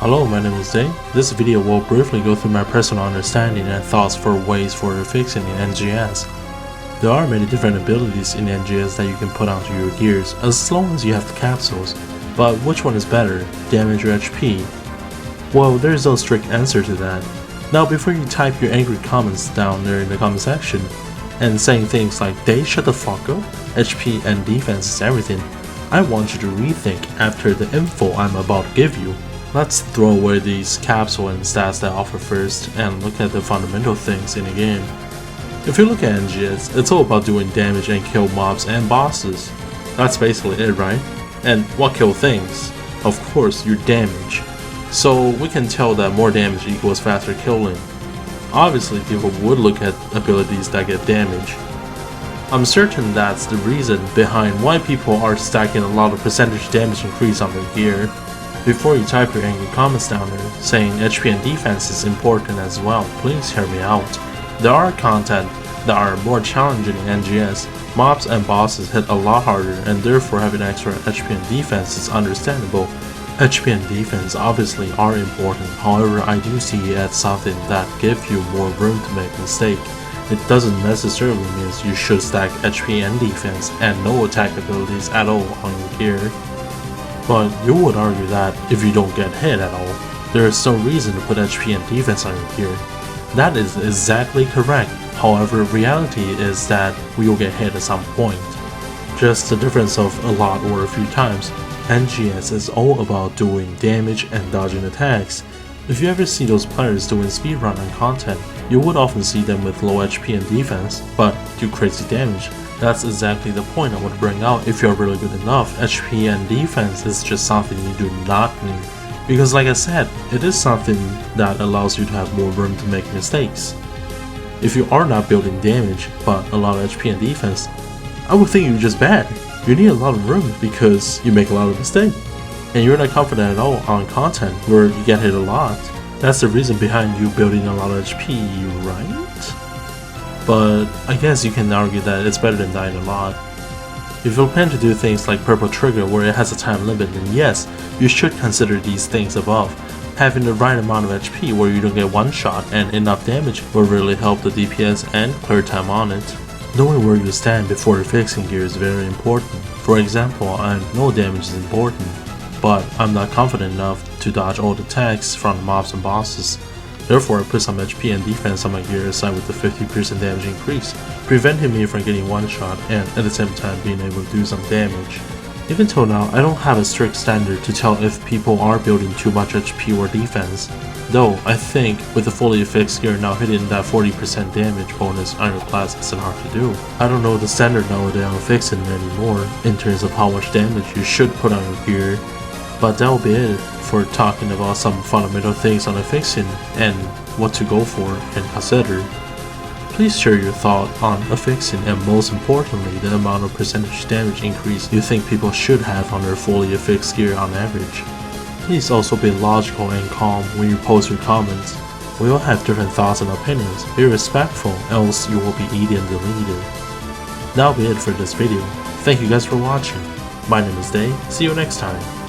Hello, my name is Day. This video will briefly go through my personal understanding and thoughts for ways for affixing in NGS. There are many different abilities in NGS that you can put onto your gears as long as you have the capsules, but which one is better, damage or HP? Well, there is no strict answer to that. Now before you type your angry comments down there in the comment section and saying things like "Day, shut the fuck up, HP and defense is everything," I want you to rethink after the info I'm about to give you. Let's throw away these capsule and stats that offer first and look at the fundamental things in the game. If you look at NGS, it's all about doing damage and kill mobs and bosses. That's basically it, right? And what kill things? Of course, your damage. So we can tell that more damage equals faster killing. Obviously, people would look at abilities that get damage. I'm certain that's the reason behind why people are stacking a lot of percentage damage increase on their gear. Before you type your angry comments down there saying HP and defense is important as well, please hear me out. There are content that are more challenging in NGS. Mobs and bosses hit a lot harder and therefore having extra HP and defense is understandable. HP and defense obviously are important, however I do see it as something that gives you more room to make mistakes. It doesn't necessarily mean you should stack HP and defense and no attack abilities at all on your gear. But you would argue that if you don't get hit at all, there is no reason to put HP and defense on your gear. That is exactly correct, however reality is that we will get hit at some point. Just the difference of a lot or a few times. NGS is all about doing damage and dodging attacks. If you ever see those players doing speedrun on content, you would often see them with low HP and defense, but do crazy damage. That's exactly the point I would bring out. If you're really good enough, HP and defense is just something you do not need. Because like I said, it is something that allows you to have more room to make mistakes. If you are not building damage, but a lot of HP and defense, I would think you're just bad. You need a lot of room because you make a lot of mistakes. And you're not confident at all on content where you get hit a lot. That's the reason behind you building a lot of HP, right? But I guess you can argue that it's better than dying a lot. If you plan to do things like purple trigger where it has a time limit, then yes, you should consider these things above. Having the right amount of HP where you don't get one shot and enough damage will really help the DPS and clear time on it. Knowing where you stand before affixing gear is very important. For example, I know damage is important, but I'm not confident enough to dodge all the attacks from mobs and bosses. Therefore, I put some HP and defense on my gear aside with the 50% damage increase, preventing me from getting one shot and at the same time being able to do some damage. Even till now, I don't have a strict standard to tell if people are building too much HP or defense. Though, I think with the fully affixed gear now hitting that 40% damage bonus on your class isn't hard to do. I don't know the standard nowadays on affixing anymore in terms of how much damage you should put on your gear. But that will be it for talking about some fundamental things on affixing and what to go for and consider. Please share your thought on affixing and most importantly the amount of percentage damage increase you think people should have on their fully affixed gear on average. Please also be logical and calm when you post your comments. We all have different thoughts and opinions. Be respectful, else you will be eaten and deleted. That'll be it for this video. Thank you guys for watching. My name is Day. See you next time.